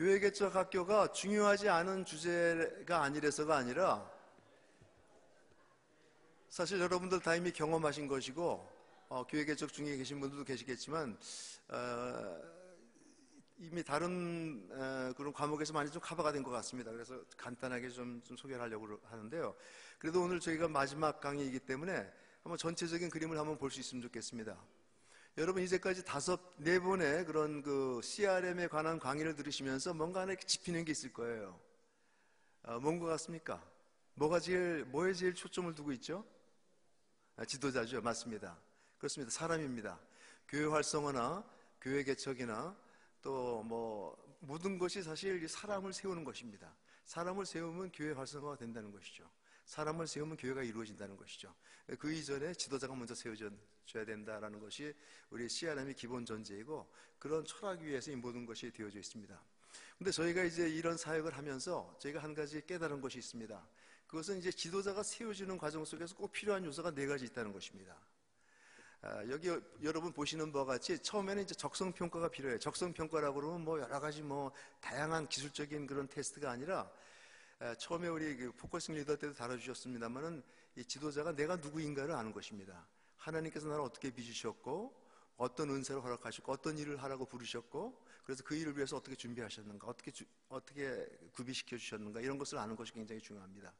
교회 개척 학교가 중요하지 않은 주제가 아니라서가 아니라 사실 여러분들 다 이미 경험하신 것이고 교회 개척 중에 계신 분들도 계시겠지만 이미 다른 그런 과목에서 많이 좀 커버가 된 것 같습니다. 그래서 간단하게 좀 소개를 하려고 하는데요. 그래도 오늘 저희가 마지막 강의이기 때문에 한번 전체적인 그림을 한번 볼 수 있으면 좋겠습니다. 여러분 이제까지 네 번의 그런 그 CRM에 관한 강의를 들으시면서 뭔가 하나 이렇게 짚히는 게 있을 거예요. 뭔 것 같습니까? 뭐에 제일 초점을 두고 있죠? 지도자죠. 맞습니다. 그렇습니다. 사람입니다. 교회 활성화나 교회 개척이나 또 모든 것이 사실 사람을 세우는 것입니다. 사람을 세우면 교회 활성화가 된다는 것이죠. 사람을 세우면 교회가 이루어진다는 것이죠. 그 이전에 지도자가 먼저 세워져야 된다는 것이 우리 CRM의 기본 전제이고 그런 철학 위에서 이 모든 것이 되어져 있습니다. 근데 저희가 이제 이런 사역을 하면서 저희가 한 가지 깨달은 것이 있습니다. 그것은 이제 지도자가 세워지는 과정 속에서 꼭 필요한 요소가 네 가지 있다는 것입니다. 여기 여러분 보시는 바와 같이 처음에는 이제 적성평가가 필요해요. 적성평가라고 그러면 여러 가지 다양한 기술적인 그런 테스트가 아니라 처음에 우리 그 포커싱 리더 때도 다뤄주셨습니다만은 이 지도자가 내가 누구인가를 아는 것입니다. 하나님께서 나를 어떻게 빚으셨고 어떤 은사를 허락하셨고 어떤 일을 하라고 부르셨고 그래서 그 일을 위해서 어떻게 준비하셨는가 어떻게 구비시켜 주셨는가 이런 것을 아는 것이 굉장히 중요합니다.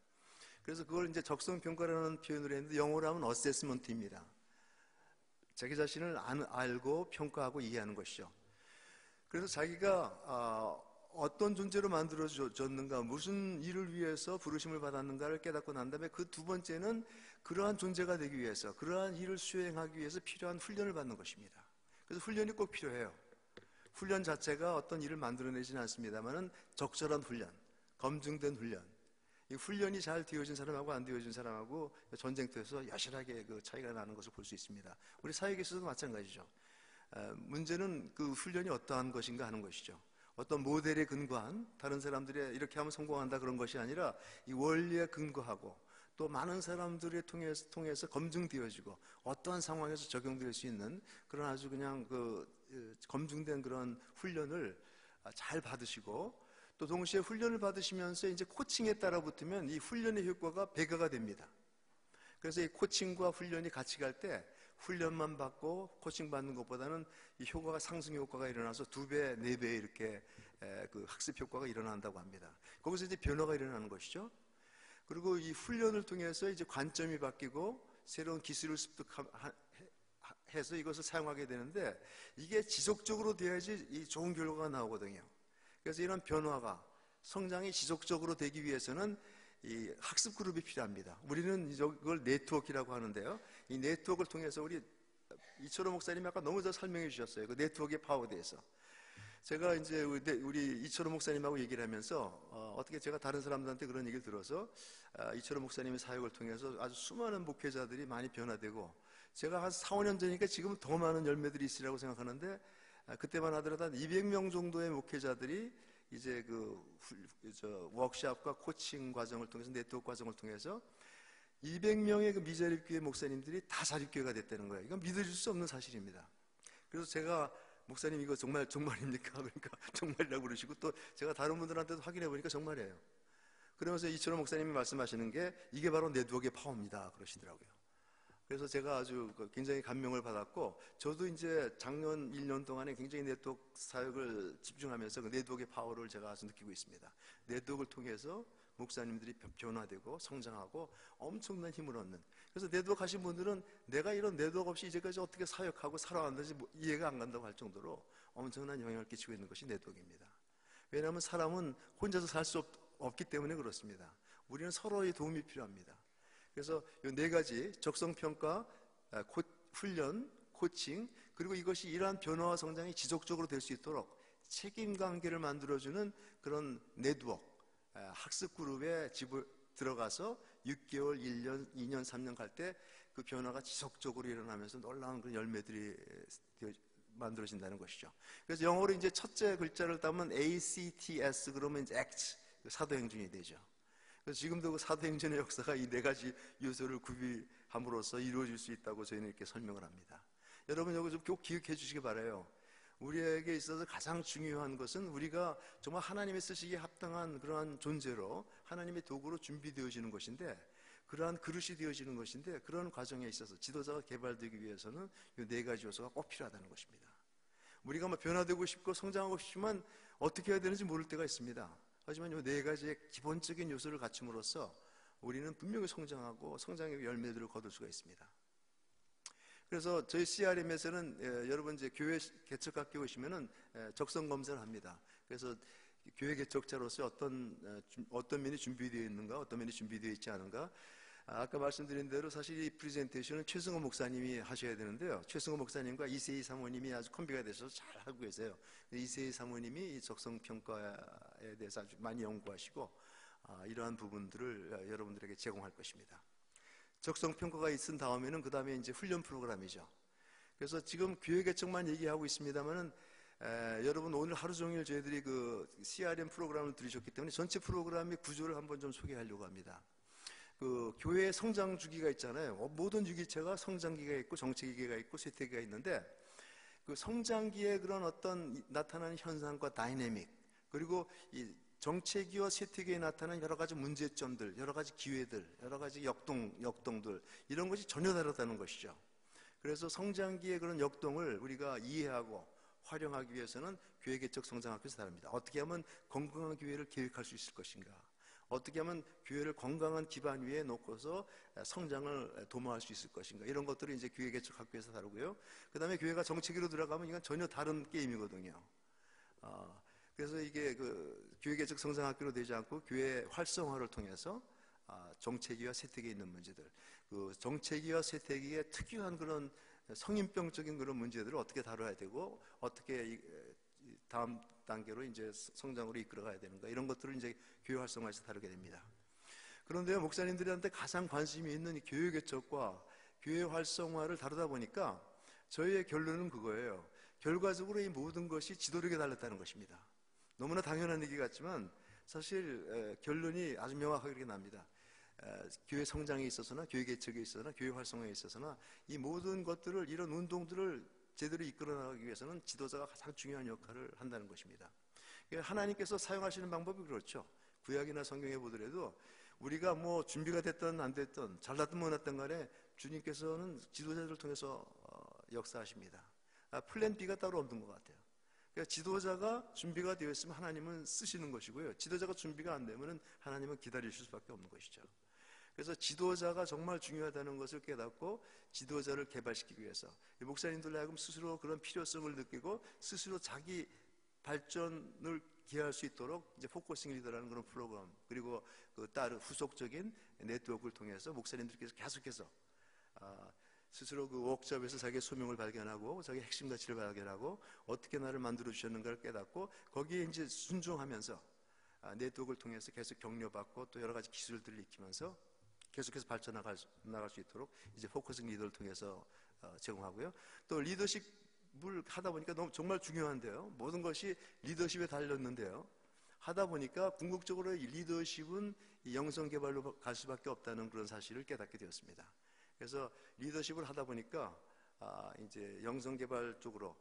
그래서 그걸 이제 적성평가라는 표현을 했는데 영어로 하면 어세스먼트입니다. 자기 자신을 알고 평가하고 이해하는 것이죠. 그래서 자기가 어떤 존재로 만들어졌는가, 무슨 일을 위해서 부르심을 받았는가를 깨닫고 난 다음에 그 두 번째는 그러한 존재가 되기 위해서, 그러한 일을 수행하기 위해서 필요한 훈련을 받는 것입니다. 그래서 훈련이 꼭 필요해요. 훈련 자체가 어떤 일을 만들어내지는 않습니다만은 적절한 훈련, 검증된 훈련. 이 훈련이 잘 되어진 사람하고 안 되어진 사람하고 전쟁터에서 여실하게 그 차이가 나는 것을 볼 수 있습니다. 우리 사역에서도 마찬가지죠. 문제는 그 훈련이 어떠한 것인가 하는 것이죠. 어떤 모델에 근거한 다른 사람들이 이렇게 하면 성공한다 그런 것이 아니라 이 원리에 근거하고 또 많은 사람들을 통해서 검증되어지고 어떠한 상황에서 적용될 수 있는 그런 아주 그냥 검증된 그런 훈련을 잘 받으시고 또 동시에 훈련을 받으시면서 이제 코칭에 따라 붙으면 이 훈련의 효과가 배가가 됩니다. 그래서 이 코칭과 훈련이 같이 갈 때 훈련만 받고 코칭 받는 것보다는 이 효과가 상승 효과가 일어나서 2배, 4배 이렇게 그 학습 효과가 일어난다고 합니다. 거기서 이제 변화가 일어나는 것이죠. 그리고 이 훈련을 통해서 이제 관점이 바뀌고 새로운 기술을 습득해서 이것을 사용하게 되는데 이게 지속적으로 돼야지 이 좋은 결과가 나오거든요. 그래서 이런 변화가 성장이 지속적으로 되기 위해서는 이 학습 그룹이 필요합니다. 우리는 이걸 네트워크라고 하는데요. 이 네트워크를 통해서 우리 이철호 목사님이 아까 너무 잘 설명해 주셨어요. 그 네트워크의 파워에 대해서. 제가 이제 우리 이철호 목사님하고 얘기를 하면서 어떻게 제가 다른 사람들한테 그런 얘기를 들어서 이철호 목사님의 사역을 통해서 아주 수많은 목회자들이 많이 변화되고 제가 한 4, 5년 전이니까 지금 더 많은 열매들이 있으리라고 생각하는데 그때만 하더라도 한 200명 정도의 목회자들이 이제 워크샵과 코칭 과정을 통해서 네트워크 과정을 통해서 200명의 그 미자립교회 목사님들이 다 자립교회가 됐다는 거예요. 이건 믿어질 수 없는 사실입니다. 그래서 제가 목사님 이거 정말입니까? 그러니까 정말이라고 그러시고 또 제가 다른 분들한테도 확인해 보니까 정말이에요. 그러면서 이철호 목사님이 말씀하시는 게 이게 바로 네트워크의 파워입니다. 그러시더라고요. 그래서 제가 아주 굉장히 감명을 받았고 저도 이제 작년 1년 동안에 굉장히 네트워크 사역을 집중하면서 그 네트워크의 파워를 제가 아주 느끼고 있습니다. 네트워크를 통해서 목사님들이 변화되고 성장하고 엄청난 힘을 얻는. 그래서 네트워크 하신 분들은 내가 이런 네트워크 없이 이제까지 어떻게 사역하고 살아왔는지 이해가 안 간다고 할 정도로 엄청난 영향을 끼치고 있는 것이 네트워크입니다. 왜냐하면 사람은 혼자서 살 수 없기 때문에 그렇습니다. 우리는 서로의 도움이 필요합니다. 그래서 이 네 가지 적성평가, 훈련, 코칭 그리고 이것이 이러한 변화와 성장이 지속적으로 될 수 있도록 책임관계를 만들어주는 그런 네트워크 학습 그룹에 들어가서 6개월, 1년, 2년, 3년 갈 때 그 변화가 지속적으로 일어나면서 놀라운 그런 열매들이 만들어진다는 것이죠. 그래서 영어로 이제 첫째 글자를 따면 ACTS 그러면 이제 ACT 사도행전이 되죠. 그래서 지금도 그 사도행전의 역사가 이 네 가지 요소를 구비함으로써 이루어질 수 있다고 저희는 이렇게 설명을 합니다. 여러분 여기 좀 꼭 기억해 주시기 바라요. 우리에게 있어서 가장 중요한 것은 우리가 정말 하나님의 쓰시기에 합당한 그러한 존재로 하나님의 도구로 준비되어지는 것인데, 그러한 그릇이 되어지는 것인데, 그런 과정에 있어서 지도자가 개발되기 위해서는 이 네 가지 요소가 꼭 필요하다는 것입니다. 우리가 변화되고 싶고 성장하고 싶지만 어떻게 해야 되는지 모를 때가 있습니다. 하지만 이 네 가지의 기본적인 요소를 갖춤으로써 우리는 분명히 성장하고 성장의 열매들을 거둘 수가 있습니다. 그래서 저희 CRM에서는 여러분 이제 교회 개척학교 오시면은 적성 검사를 합니다. 그래서 교회 개척자로서 어떤 면이 준비되어 있는가, 어떤 면이 준비되어 있지 않은가. 아까 말씀드린 대로 사실 이 프레젠테이션은 최승호 목사님이 하셔야 되는데요. 최승호 목사님과 이세희 사모님이 아주 콤비가 되셔서 잘 하고 계세요. 이세희 사모님이 이 적성평가에 대해서 아주 많이 연구하시고 이러한 부분들을 여러분들에게 제공할 것입니다. 적성평가가 있은 다음에는 그 다음에 이제 훈련 프로그램이죠. 그래서 지금 교회 개척만 얘기하고 있습니다만은 여러분 오늘 하루 종일 저희들이 그 CRM 프로그램을 들으셨기 때문에 전체 프로그램의 구조를 한번 좀 소개하려고 합니다. 그 교회의 성장 주기가 있잖아요. 모든 주기체가 성장기가 있고 정체기가 있고 쇠퇴기가 있는데, 그 성장기에 그런 어떤 나타나는 현상과 다이내믹, 그리고 이 정체기와 쇠퇴기에 나타나는 여러 가지 문제점들, 여러 가지 기회들, 여러 가지 역동들, 이런 것이 전혀 다르다는 것이죠. 그래서 성장기의 그런 역동을 우리가 이해하고 활용하기 위해서는 교회 개척 성장학교에서 다릅니다. 어떻게 하면 건강한 교회를 계획할 수 있을 것인가, 어떻게 하면 교회를 건강한 기반 위에 놓고서 성장을 도모할 수 있을 것인가, 이런 것들을 이제 교회 개척 학교에서 다루고요. 그 다음에 교회가 정체기로 들어가면 이건 전혀 다른 게임이거든요. 그래서 이게 그 교회 개척 성장학교로 되지 않고 교회 활성화를 통해서 정체기와 쇠퇴기에 있는 문제들, 그 정체기와 쇠퇴기의 특유한 그런 성인병적인 그런 문제들을 어떻게 다뤄야 되고 어떻게 다음 단계로 이제 성장으로 이끌어가야 되는가, 이런 것들을 이제 교회 활성화에서 다루게 됩니다. 그런데요, 목사님들한테 가장 관심이 있는 이 교회 개척과 교회 활성화를 다루다 보니까 저희의 결론은 그거예요. 결과적으로 이 모든 것이 지도력에 달렸다는 것입니다. 너무나 당연한 얘기 같지만 사실 결론이 아주 명확하게 이렇게 납니다. 교회 성장에 있어서나 교회 개척에 있어서나 교회 활성화에 있어서나 이 모든 것들을, 이런 운동들을 제대로 이끌어 나가기 위해서는 지도자가 가장 중요한 역할을 한다는 것입니다. 하나님께서 사용하시는 방법이 그렇죠. 구약이나 성경에 보더라도 우리가 준비가 됐든 안 됐든 잘났든 못났든 간에 주님께서는 지도자들을 통해서 역사하십니다. 플랜 B가 따로 없는 것 같아요. 그러니까 지도자가 준비가 되어 있으면 하나님은 쓰시는 것이고요, 지도자가 준비가 안 되면 하나님은 기다리실 수밖에 없는 것이죠. 그래서 지도자가 정말 중요하다는 것을 깨닫고 지도자를 개발시키기 위해서 목사님들 하여금 스스로 그런 필요성을 느끼고 스스로 자기 발전을 기할 수 있도록 이제 포커싱 리더라는 그런 프로그램, 그리고 그 따른 후속적인 네트워크를 통해서 목사님들께서 계속해서 스스로 그 워크숍에서 자기의 소명을 발견하고 자기의 핵심 가치를 발견하고 어떻게 나를 만들어 주셨는가를 깨닫고 거기에 이제 순종하면서 네트워크를 통해서 계속 격려받고 또 여러 가지 기술들을 익히면서 계속해서 나갈 수 있도록 이제 포커싱 리더를 통해서 제공하고요. 또 리더십을 하다 보니까 너무 정말 중요한데요. 모든 것이 리더십에 달렸는데요. 하다 보니까 궁극적으로 이 리더십은 이 영성 개발로 갈 수밖에 없다는 그런 사실을 깨닫게 되었습니다. 그래서 리더십을 하다 보니까 이제 영성 개발 쪽으로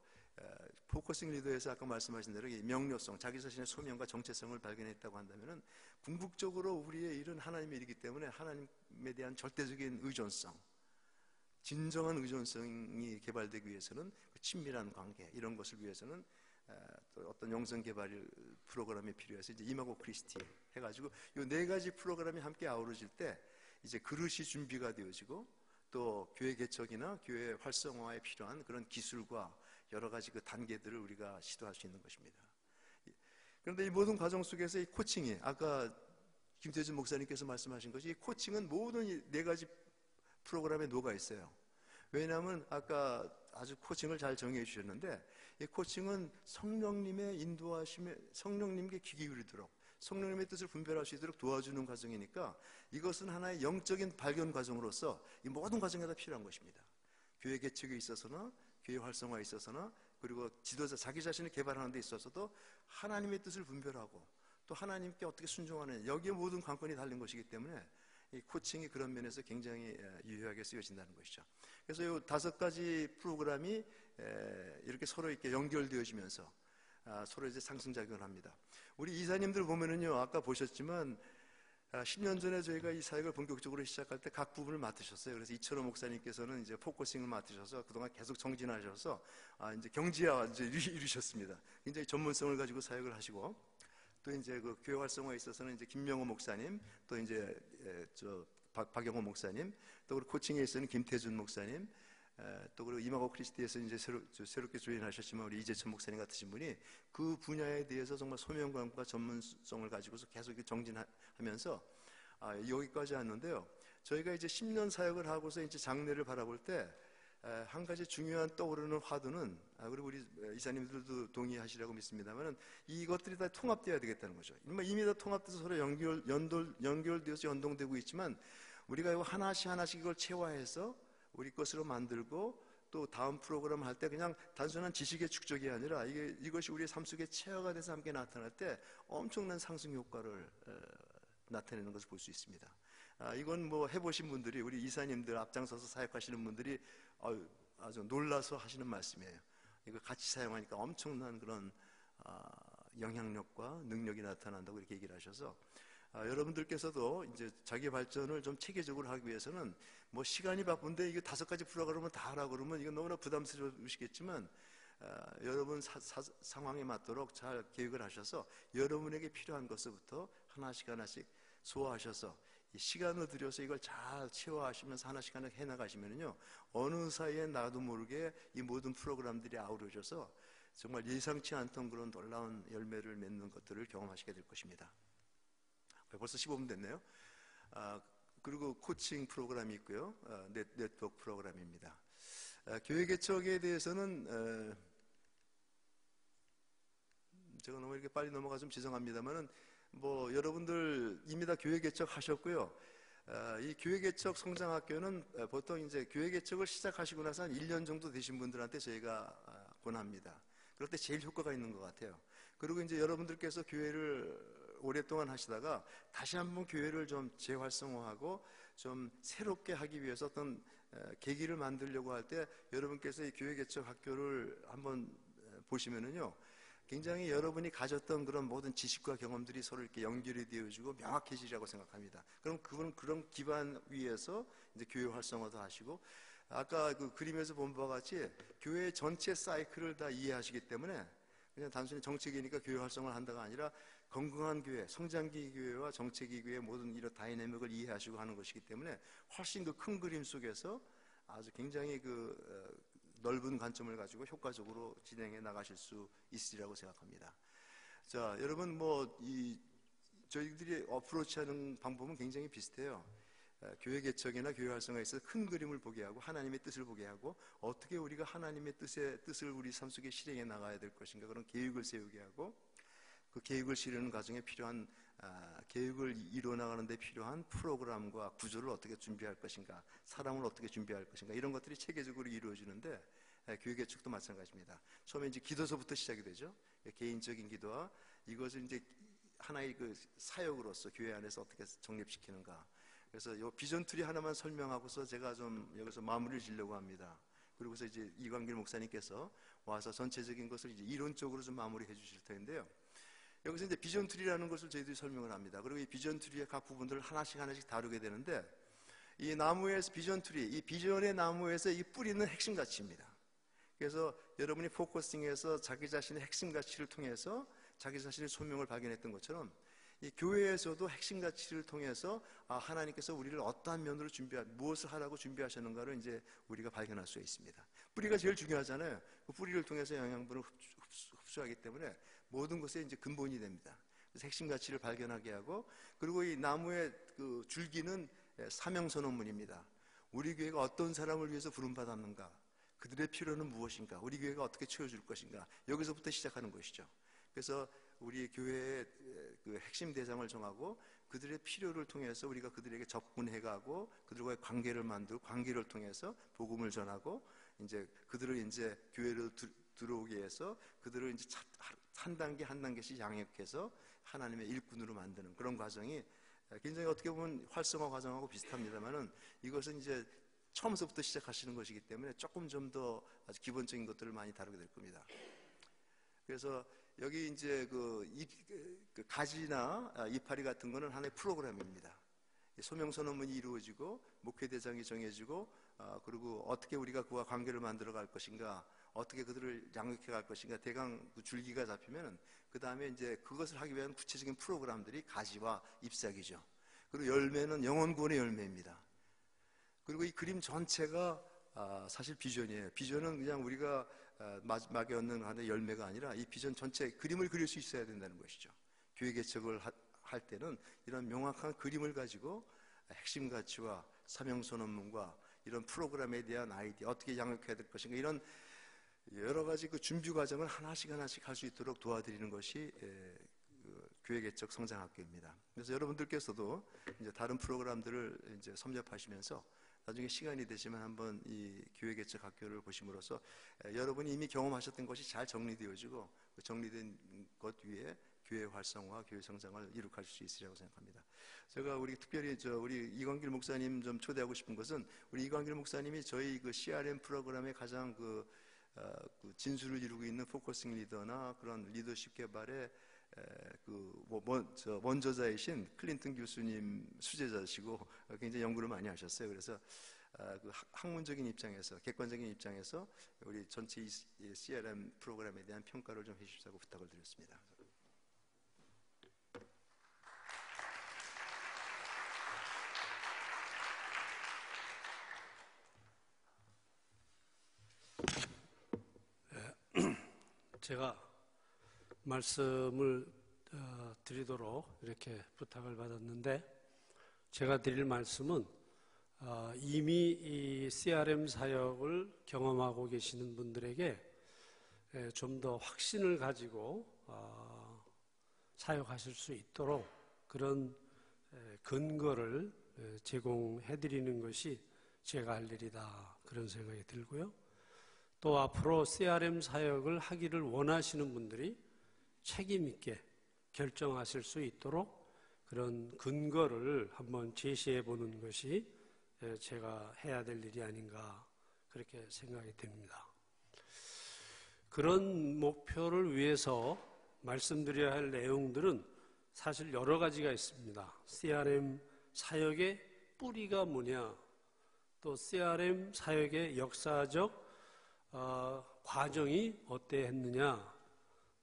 포커싱 리더에서 아까 말씀하신 대로 이 명료성, 자기 자신의 소명과 정체성을 발견했다고 한다면은 궁극적으로 우리의 일은 하나님의 일이기 때문에 하나님에 대한 절대적인 의존성, 진정한 의존성이 개발되기 위해서는 그 친밀한 관계, 이런 것을 위해서는 또 어떤 영성 개발 프로그램이 필요해서 이제 임하고 크리스티 해가지고 이 네 가지 프로그램이 함께 아우러질 때 이제 그릇이 준비가 되어지고 또 교회 개척이나 교회 활성화에 필요한 그런 기술과 여러 가지 그 단계들을 우리가 시도할 수 있는 것입니다. 그런데 이 모든 과정 속에서 이 코칭이, 아까 김태준 목사님께서 말씀하신 것이, 이 코칭은 모든 이 네 가지 프로그램에 녹아 있어요. 왜냐하면 아까 아주 코칭을 잘 정해 주셨는데, 이 코칭은 성령님의 인도하심에, 성령님께 귀 기울이도록, 성령님의 뜻을 분별할 수 있도록 도와주는 과정이니까 이것은 하나의 영적인 발견 과정으로서 이 모든 과정에 다 필요한 것입니다. 교회 개척에 있어서나 교회 활성화에 있어서나 그리고 지도자 자기 자신을 개발하는 데 있어서도 하나님의 뜻을 분별하고 또 하나님께 어떻게 순종하느냐, 여기에 모든 관건이 달린 것이기 때문에 이 코칭이 그런 면에서 굉장히 유효하게 쓰여진다는 것이죠. 그래서 이 5가지 프로그램이 이렇게 서로 이렇게 연결되어지면서 서로 이제 상승작용을 합니다. 우리 이사님들 보면은요, 아까 보셨지만 10년 전에 저희가 이 사역을 본격적으로 시작할 때 각 부분을 맡으셨어요. 그래서 이철호 목사님께서는 이제 포커싱을 맡으셔서 그동안 계속 정진하셔서 이제 경지화 이제 이루셨습니다. 굉장히 전문성을 가지고 사역을 하시고, 또 이제 그 교회 활성화에 있어서는 이제 김명호 목사님, 또 이제 박영호 목사님, 또 그리고 코칭에 있어서는 김태준 목사님, 또 그리고 이마고 크리스티에서 이제 새롭게 조인하셨지만 우리 이재천 목사님 같으신 분이 그 분야에 대해서 정말 소명감과 전문성을 가지고서 계속 정진하면서 여기까지 왔는데요. 저희가 이제 10년 사역을 하고서 이제 장래를 바라볼 때 한 가지 중요한 떠오르는 화두는, 그리고 우리 이사님들도 동의하시라고 믿습니다만은 이것들이 다 통합되어야 되겠다는 거죠. 이미 다 통합돼서 서로 연결되어서 연동되고 있지만 우리가 이거 하나씩 이걸 체화해서 우리 것으로 만들고, 또 다음 프로그램 할 때 그냥 단순한 지식의 축적이 아니라 이것이 우리의 삶 속에 체화가 돼서 함께 나타날 때 엄청난 상승 효과를 나타내는 것을 볼 수 있습니다. 이건 뭐 해보신 분들이, 우리 이사님들 앞장서서 사역하시는 분들이 아주 놀라서 하시는 말씀이에요. 이거 같이 사용하니까 엄청난 그런 영향력과 능력이 나타난다고 이렇게 얘기를 하셔서, 여러분들께서도 이제 자기 발전을 좀 체계적으로 하기 위해서는 뭐 시간이 바쁜데 이거 5가지 프로그램을 다 하라고 그러면 이건 너무나 부담스러우시겠지만, 여러분 상황에 맞도록 잘 계획을 하셔서 여러분에게 필요한 것부터 하나씩 소화하셔서 시간을 들여서 이걸 잘 채워하시면서 하나씩 해나가시면요, 어느 사이에 나도 모르게 이 모든 프로그램들이 아우러져서 정말 예상치 않던 그런 놀라운 열매를 맺는 것들을 경험하시게 될 것입니다. 벌써 15분 됐네요. 그리고 코칭 프로그램이 있고요, 네트워크 프로그램입니다. 교회 개척에 대해서는 제가 너무 이렇게 빨리 넘어가 좀 죄송합니다만은, 뭐 여러분들 이미 다 교회 개척하셨고요. 이 교회 개척 성장학교는 보통 이제 교회 개척을 시작하시고 나서 한 1년 정도 되신 분들한테 저희가 권합니다. 그럴 때 제일 효과가 있는 것 같아요. 그리고 이제 여러분들께서 교회를 오랫동안 하시다가 다시 한번 교회를 좀 재활성화하고 좀 새롭게 하기 위해서 어떤 계기를 만들려고 할 때 여러분께서 이 교회 개척 학교를 한번 보시면은요, 굉장히 여러분이 가졌던 그런 모든 지식과 경험들이 서로 이렇게 연결이 되어지고 명확해지리라고 생각합니다. 그럼 그런 기반 위에서 이제 교회 활성화도 하시고, 아까 그 그림에서 본 바와 같이 교회 전체 사이클을 다 이해하시기 때문에 그냥 단순히 정책이니까 교회 활성화를 한다가 아니라 건강한 교회, 성장기 교회와 정책기 교회의 모든 이런 다이내믹을 이해하시고 하는 것이기 때문에 훨씬 그 큰 그림 속에서 아주 굉장히 넓은 관점을 가지고 효과적으로 진행해 나가실 수 있으리라고 생각합니다. 자, 여러분 저희들이 어프로치하는 방법은 굉장히 비슷해요. 교회 개척이나 교회 활성화에 있어서 큰 그림을 보게 하고 하나님의 뜻을 보게 하고, 어떻게 우리가 하나님의 뜻을 우리 삶 속에 실행해 나가야 될 것인가, 그런 계획을 세우게 하고, 그 계획을 실현하는 과정에 필요한 계획을 이루어나가는 데 필요한 프로그램과 구조를 어떻게 준비할 것인가, 사람을 어떻게 준비할 것인가, 이런 것들이 체계적으로 이루어지는데, 교회 개척도 마찬가지입니다. 처음에 이제 기도서부터 시작이 되죠. 개인적인 기도와 이것을 이제 하나의 그 사역으로서 교회 안에서 어떻게 정립시키는가. 그래서 이 비전 트리 하나만 설명하고서 제가 좀 여기서 마무리를 지려고 합니다. 그리고서 이제 이광길 목사님께서 와서 전체적인 것을 이제 이론적으로 좀 마무리해 주실 텐데요. 여기서 이제 비전 트리라는 것을 저희들이 설명을 합니다. 그리고 이 비전 트리의 각 부분들을 하나씩 다루게 되는데, 이 나무에서 비전 트리, 이 비전의 나무에서 이 뿌리는 핵심 가치입니다. 그래서 여러분이 포커싱해서 자기 자신의 핵심 가치를 통해서 자기 자신의 소명을 발견했던 것처럼, 이 교회에서도 핵심 가치를 통해서 하나님께서 우리를 어떠한 면으로 무엇을 하라고 준비하셨는가를 이제 우리가 발견할 수 있습니다. 뿌리가 제일 중요하잖아요. 그 뿌리를 통해서 영양분을 흡수하기 때문에 모든 것의 이제 근본이 됩니다. 그래서 핵심 가치를 발견하게 하고, 그리고 이 나무의 그 줄기는 사명선언문입니다. 우리 교회가 어떤 사람을 위해서 부름받았는가, 그들의 필요는 무엇인가, 우리 교회가 어떻게 채워줄 것인가, 여기서부터 시작하는 것이죠. 그래서 우리 교회의 그 핵심 대상을 정하고 그들의 필요를 통해서 우리가 그들에게 접근해가고 그들과의 관계를 만들고, 관계를 통해서 복음을 전하고, 이제 그들을 이제 교회를 들어오게 해서 그들을 이제 한 단계 한 단계씩 양육해서 하나님의 일꾼으로 만드는 그런 과정이 굉장히 어떻게 보면 활성화 과정하고 비슷합니다만은, 이것은 이제 처음서부터 시작하시는 것이기 때문에 조금 좀 더 아주 기본적인 것들을 많이 다루게 될 겁니다. 그래서 여기 이제 그 가지나 이파리 같은 거는 하나의 프로그램입니다. 소명서 논문이 이루어지고 목회 대상이 정해지고 그리고 어떻게 우리가 그와 관계를 만들어 갈 것인가, 어떻게 그들을 양육해 갈 것인가, 대강 그 줄기가 잡히면은 그 다음에 이제 그것을 하기 위한 구체적인 프로그램들이 가지와 잎사귀죠. 그리고 열매는 영혼 구원의 열매입니다. 그리고 이 그림 전체가 사실 비전이에요. 비전은 그냥 우리가 마지막에 얻는 하나의 열매가 아니라 이 비전 전체 그림을 그릴 수 있어야 된다는 것이죠. 교회 개척을 할 때는 이런 명확한 그림을 가지고 핵심 가치와 사명선언문과 이런 프로그램에 대한 아이디어, 어떻게 양육해야 될 것인가, 이런 여러 가지 그 준비 과정을 하나씩 할 수 있도록 도와드리는 것이 교회 개척 성장학교입니다. 그래서 여러분들께서도 이제 다른 프로그램들을 이제 섭렵하시면서 나중에 시간이 되시면 한번 이 교회 개척 학교를 보심으로써 여러분이 이미 경험하셨던 것이 잘 정리되어지고 그 정리된 것 위에 교회 활성화, 교회 성장을 이룩할 수 있으리라고 생각합니다. 제가 우리 특별히 우리 이광길 목사님 좀 초대하고 싶은 것은, 우리 이광길 목사님이 저희 그 CRM 프로그램의 가장 그 진수를 이루고 있는 포커싱 리더나 그런 리더십 개발의 원저자이신 클린턴 교수님 수제자시고 굉장히 연구를 많이 하셨어요. 그래서 그 학문적인 입장에서, 객관적인 입장에서 우리 전체 이 CRM 프로그램에 대한 평가를 좀 해주시라고 부탁을 드렸습니다. 제가 말씀을 드리도록 이렇게 부탁을 받았는데, 제가 드릴 말씀은 이미 이 CRM 사역을 경험하고 계시는 분들에게 좀 더 확신을 가지고 사역하실 수 있도록 그런 근거를 제공해 드리는 것이 제가 할 일이다, 그런 생각이 들고요. 또 앞으로 CRM 사역을 하기를 원하시는 분들이 책임 있게 결정하실 수 있도록 그런 근거를 한번 제시해 보는 것이 제가 해야 될 일이 아닌가, 그렇게 생각이 됩니다. 그런 목표를 위해서 말씀드려야 할 내용들은 사실 여러 가지가 있습니다. CRM 사역의 뿌리가 뭐냐, 또 CRM 사역의 역사적 과정이 어떠했느냐,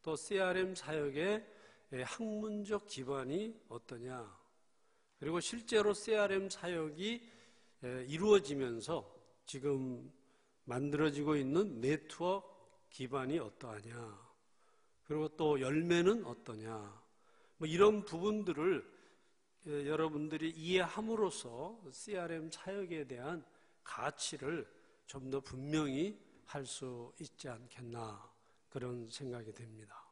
또 CRM 사역의 학문적 기반이 어떠냐, 그리고 실제로 CRM 사역이 이루어지면서 지금 만들어지고 있는 네트워크 기반이 어떠하냐, 그리고 또 열매는 어떠냐, 뭐 이런 부분들을 여러분들이 이해함으로써 CRM 사역에 대한 가치를 좀 더 분명히 할 수 있지 않겠나, 그런 생각이 됩니다.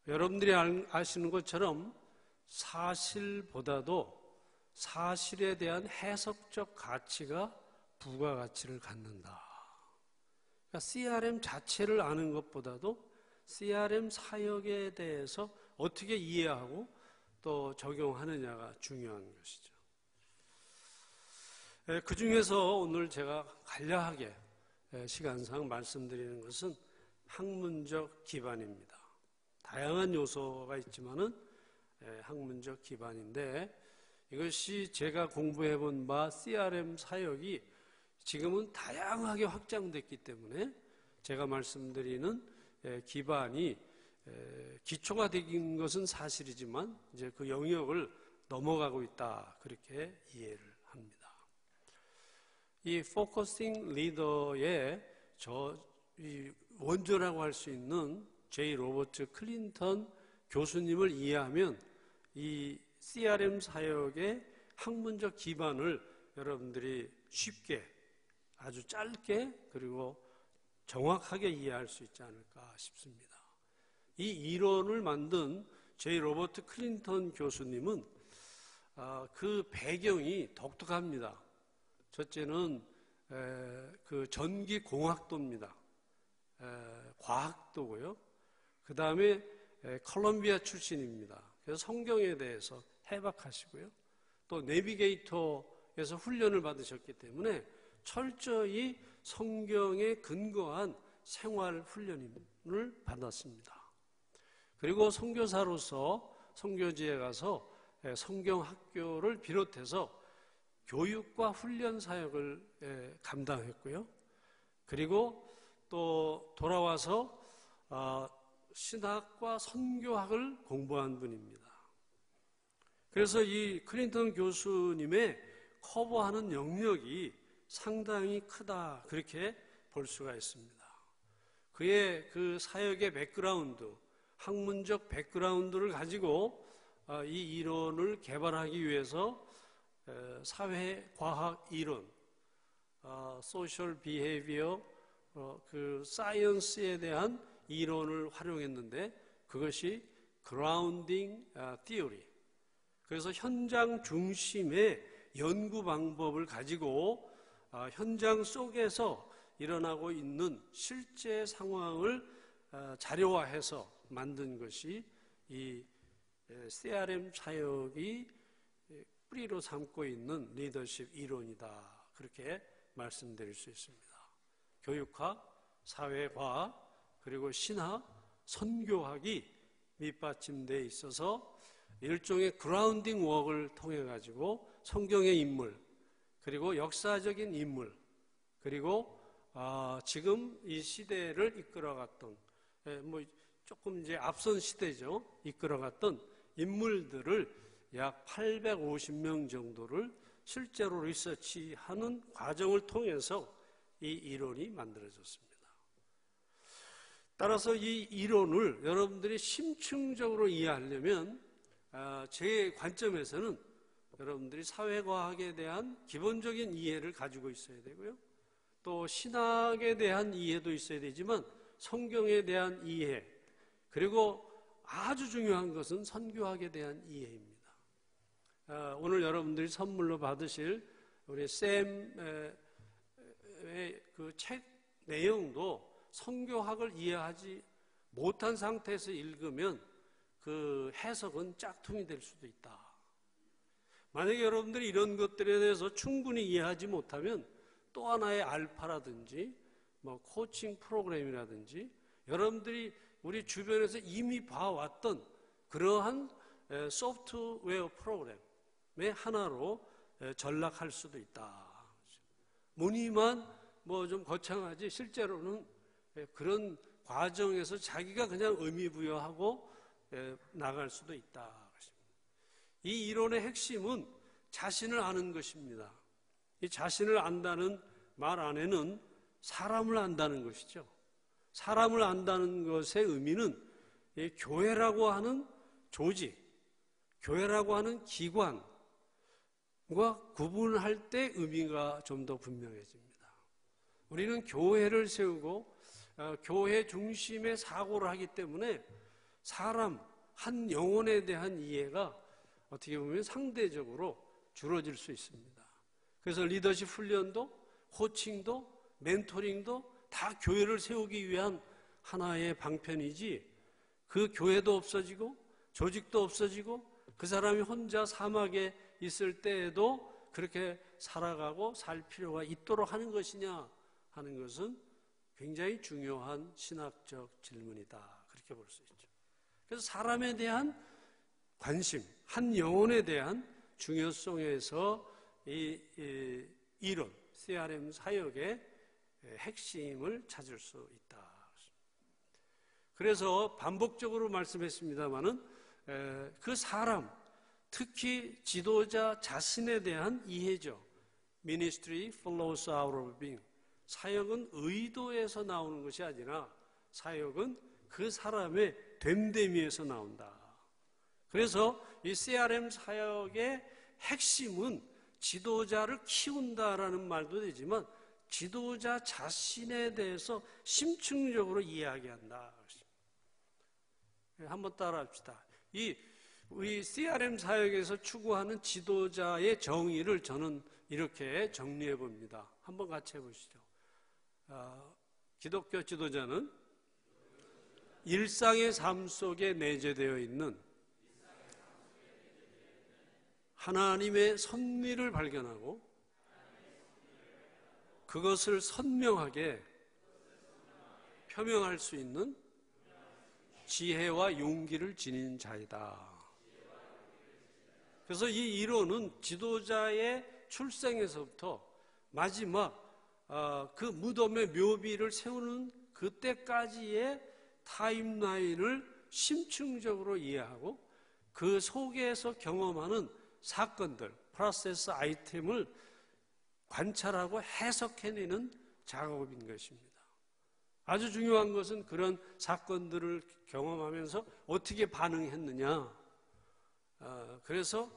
여러분들이 아시는 것처럼 사실보다도 사실에 대한 해석적 가치가 부가가치를 갖는다. 그러니까 CRM 자체를 아는 것보다도 CRM 사역에 대해서 어떻게 이해하고 또 적용하느냐가 중요한 것이죠. 그 중에서 오늘 제가 간략하게 시간상 말씀드리는 것은 학문적 기반입니다. 다양한 요소가 있지만은 학문적 기반인데, 이것이 제가 공부해 본 바 CRM 사역이 지금은 다양하게 확장됐기 때문에 제가 말씀드리는 기반이 기초가 된 것은 사실이지만 이제 그 영역을 넘어가고 있다, 그렇게 이해를 합니다. 이 포커싱 리더의 이 원조라고 할 수 있는 J. 로버트 클린턴 교수님을 이해하면 이 CRM 사역의 학문적 기반을 여러분들이 쉽게, 아주 짧게, 그리고 정확하게 이해할 수 있지 않을까 싶습니다. 이 이론을 만든 J. 로버트 클린턴 교수님은 그 배경이 독특합니다. 첫째는 그 전기공학도입니다. 과학도고요. 그 다음에 콜롬비아 출신입니다. 그래서 성경에 대해서 해박하시고요. 또 내비게이터 성경에서 훈련을 받으셨기 때문에 철저히 성경에 근거한 생활 훈련을 받았습니다. 그리고 선교사로서 선교지에 가서 성경 학교를 비롯해서 교육과 훈련 사역을 감당했고요. 그리고 또 돌아와서 신학과 선교학을 공부한 분입니다. 그래서 이 클린턴 교수님의 커버하는 영역이 상당히 크다, 그렇게 볼 수가 있습니다. 그의 그 사역의 백그라운드, 학문적 백그라운드를 가지고 이 이론을 개발하기 위해서 사회과학 이론, 소셜 비헤이비어, 그 사이언스에 대한 이론을 활용했는데 그것이 그라운딩 티어리. 그래서 현장 중심의 연구 방법을 가지고 현장 속에서 일어나고 있는 실제 상황을 자료화해서 만든 것이 이 CRM 사역이 뿌리로 삼고 있는 리더십 이론이다, 그렇게 말씀드릴 수 있습니다. 교육학, 사회과학, 그리고 신학, 선교학이 밑받침되어 있어서 일종의 그라운딩 웍을 통해 가지고 성경의 인물, 그리고 역사적인 인물, 그리고 지금 이 시대를 이끌어갔던, 뭐 조금 이제 앞선 시대죠, 이끌어갔던 인물들을 약 850명 정도를 실제로 리서치하는 과정을 통해서 이 이론이 만들어졌습니다. 따라서 이 이론을 여러분들이 심층적으로 이해하려면 제 관점에서는 여러분들이 사회과학에 대한 기본적인 이해를 가지고 있어야 되고요. 또 신학에 대한 이해도 있어야 되지만 성경에 대한 이해, 그리고 아주 중요한 것은 선교학에 대한 이해입니다. 오늘 여러분들이 선물로 받으실 우리 샘의 그 책 내용도 선교학을 이해하지 못한 상태에서 읽으면 그 해석은 짝퉁이 될 수도 있다. 만약에 여러분들이 이런 것들에 대해서 충분히 이해하지 못하면 또 하나의 알파라든지 뭐 코칭 프로그램이라든지 여러분들이 우리 주변에서 이미 봐왔던 그러한 소프트웨어 프로그램의 하나로 전락할 수도 있다. 무늬만 뭐 좀 거창하지 실제로는 그런 과정에서 자기가 그냥 의미부여하고 나갈 수도 있다. 이 이론의 핵심은 자신을 아는 것입니다. 이 자신을 안다는 말 안에는 사람을 안다는 것이죠. 사람을 안다는 것의 의미는 이 교회라고 하는 조직, 교회라고 하는 기관과 구분할 때 의미가 좀 더 분명해집니다. 우리는 교회를 세우고 교회 중심의 사고를 하기 때문에 사람, 한 영혼에 대한 이해가 어떻게 보면 상대적으로 줄어들 수 있습니다. 그래서 리더십 훈련도, 코칭도, 멘토링도 다 교회를 세우기 위한 하나의 방편이지, 그 교회도 없어지고 조직도 없어지고 그 사람이 혼자 사막에 있을 때에도 그렇게 살아가고 살 필요가 있도록 하는 것이냐 하는 것은 굉장히 중요한 신학적 질문이다, 그렇게 볼 수 있죠. 그래서 사람에 대한 관심, 한 영혼에 대한 중요성에서 이 이론, CRM 사역의 핵심을 찾을 수 있다. 그래서 반복적으로 말씀했습니다마는 그 사람, 특히 지도자 자신에 대한 이해죠. Ministry flows out of being. 사역은 의도에서 나오는 것이 아니라 사역은 그 사람의 됨됨이에서 나온다. 그래서 이 CRM 사역의 핵심은 지도자를 키운다라는 말도 되지만 지도자 자신에 대해서 심층적으로 이해하게 한다. 한번 따라합시다. 우리 CRM 사역에서 추구하는 지도자의 정의를 저는 이렇게 정리해 봅니다. 한번 같이 해보시죠. 기독교 지도자는 일상의 삶 속에 내재되어 있는 하나님의 섭리를 발견하고 그것을 선명하게 표명할 수 있는 지혜와 용기를 지닌 자이다. 그래서 이 이론은 지도자의 출생에서부터 마지막 그 무덤의 묘비를 세우는 그때까지의 타임라인을 심층적으로 이해하고 그 속에서 경험하는 사건들, 프로세스 아이템을 관찰하고 해석해내는 작업인 것입니다. 아주 중요한 것은 그런 사건들을 경험하면서 어떻게 반응했느냐. 그래서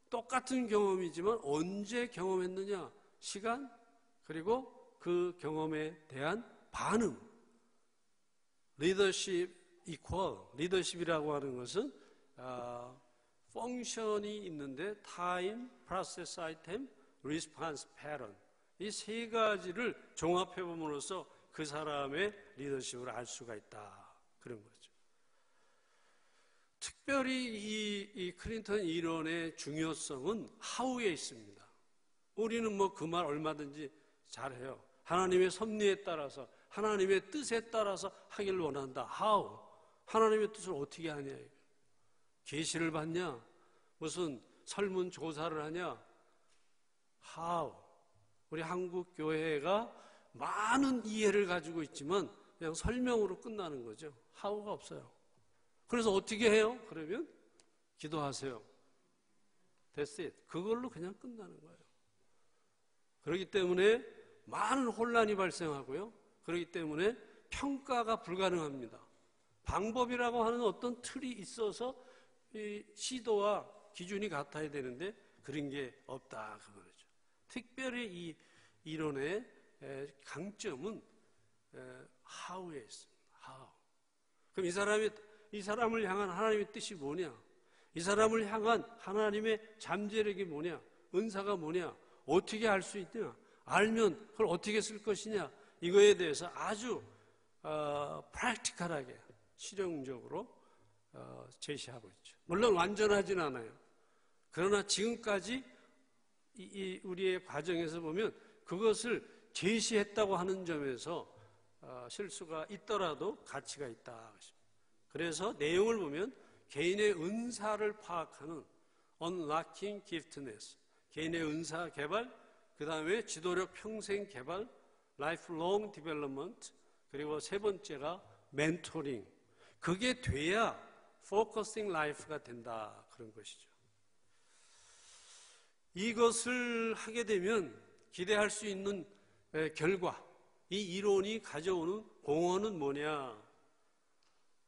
똑같은 경험이지만 언제 경험했느냐, 시간, 그리고 그 경험에 대한 반응. 리더십 리더십이라고 하는 것은 펑션이 있는데 타임, 프로세스 아이템, 리스폰스 패턴, 이 세 가지를 종합해 봄으로써 그 사람의 리더십을 알 수가 있다, 그런 거죠. 특별히 이 클린턴 이론의 중요성은 하우에 있습니다. 우리는 뭐 그 말 얼마든지 잘해요. 하나님의 섭리에 따라서, 하나님의 뜻에 따라서 하길 원한다. 하우, 하나님의 뜻을 어떻게 하냐, 계시를 받냐, 무슨 설문조사를 하냐. 하우, 우리 한국 교회가 많은 이해를 가지고 있지만 그냥 설명으로 끝나는 거죠. 하우가 없어요. 그래서 어떻게 해요? 그러면 기도하세요. That's it. 그걸로 그냥 끝나는 거예요. 그렇기 때문에 많은 혼란이 발생하고요. 그렇기 때문에 평가가 불가능합니다. 방법이라고 하는 어떤 틀이 있어서 이 시도와 기준이 같아야 되는데 그런 게 없다, 그 말이죠. 특별히 이 이론의 강점은 how에 있습니다. how. 그럼 이 사람을 향한 하나님의 뜻이 뭐냐? 이 사람을 향한 하나님의 잠재력이 뭐냐? 은사가 뭐냐? 어떻게 알 수 있냐? 알면 그걸 어떻게 쓸 것이냐? 이거에 대해서 아주 프랙티컬하게, 실용적으로 제시하고 있죠. 물론 완전하진 않아요. 그러나 지금까지 우리의 과정에서 보면 그것을 제시했다고 하는 점에서 실수가 있더라도 가치가 있다. 그래서 내용을 보면 개인의 은사를 파악하는 Unlocking Giftedness, 개인의 은사 개발, 그 다음에 지도력 평생 개발, Lifelong Development, 그리고 세 번째가 멘토링. 그게 돼야 Focusing Life가 된다, 그런 것이죠. 이것을 하게 되면 기대할 수 있는 결과, 이 이론이 가져오는 공헌은 뭐냐?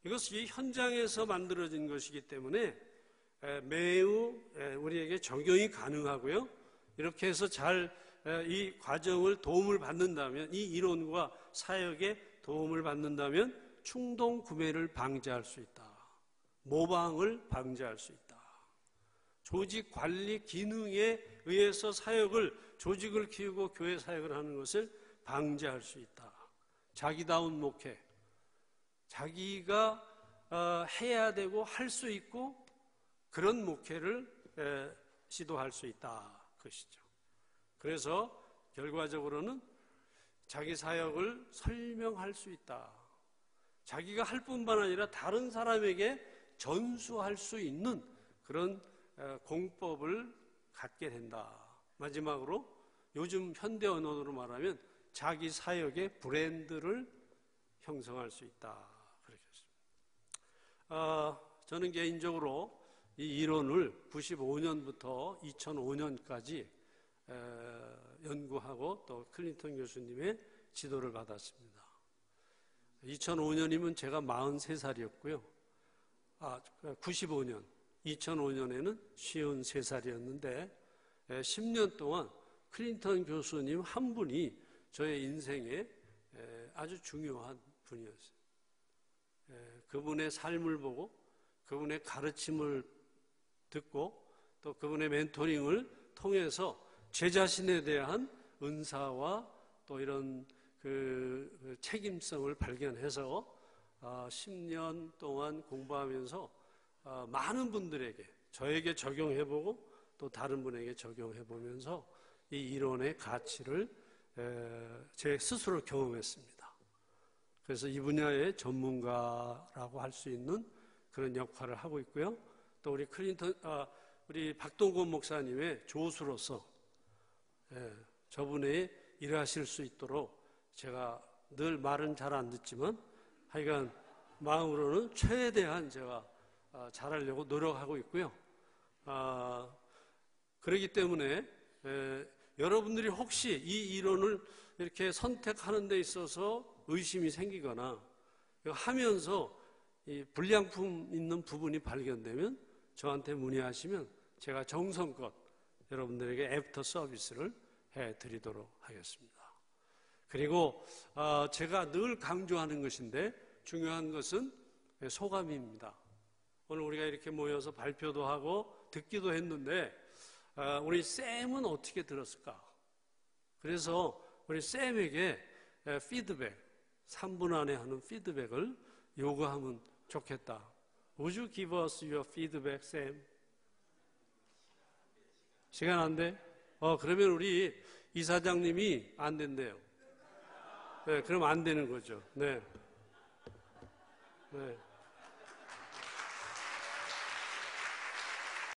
이것이 현장에서 만들어진 것이기 때문에 매우 우리에게 적용이 가능하고요. 이렇게 해서 잘 이 과정을 도움을 받는다면, 이 이론과 사역에 도움을 받는다면 충동 구매를 방지할 수 있다. 모방을 방지할 수 있다. 조직 관리 기능에 의해서 조직을 키우고 교회 사역을 하는 것을 방지할 수 있다. 자기다운 목회, 자기가 해야 되고 할 수 있고 그런 목회를 시도할 수 있다, 그것이죠. 그래서 결과적으로는 자기 사역을 설명할 수 있다. 자기가 할 뿐만 아니라 다른 사람에게 전수할 수 있는 그런 공법을 갖게 된다. 마지막으로 요즘 현대 언어로 말하면 자기 사역의 브랜드를 형성할 수 있다. 그렇겠습니다. 저는 개인적으로 이 이론을 95년부터 2005년까지 연구하고 또 클린턴 교수님의 지도를 받았습니다. 2005년이면 제가 43살이었고요. 95년, 2005년에는 53살이었는데 10년 동안 클린턴 교수님 한 분이 저의 인생에 아주 중요한 분이었어요. 그분의 삶을 보고 그분의 가르침을 듣고 또 그분의 멘토링을 통해서 제 자신에 대한 은사와 또 이런 그 책임성을 발견해서 10년 동안 공부하면서 많은 분들에게 저에게 적용해보고 또 다른 분에게 적용해보면서 이 이론의 가치를 제 스스로 경험했습니다. 그래서 이 분야의 전문가라고 할 수 있는 그런 역할을 하고 있고요. 또 우리 박동건 목사님의 조수로서 저분이 일하실 수 있도록 제가 늘 말은 잘 안 듣지만 하여간 마음으로는 최대한 제가 잘하려고 노력하고 있고요. 그렇기 때문에 여러분들이 혹시 이 이론을 이렇게 선택하는 데 있어서 의심이 생기거나 하면서 이 불량품 있는 부분이 발견되면 저한테 문의하시면 제가 정성껏 여러분들에게 애프터 서비스를 해드리도록 하겠습니다. 그리고 제가 늘 강조하는 것인데 중요한 것은 소감입니다. 오늘 우리가 이렇게 모여서 발표도 하고 듣기도 했는데 우리 쌤은 어떻게 들었을까? 그래서 우리 쌤에게 피드백, 3분 안에 하는 피드백을 요구하면 좋겠다. Would you give us your feedback, 쌤? 시간 안 돼? 그러면 우리 이사장님이 안 된대요. 네, 그럼 안 되는 거죠. 네. 네.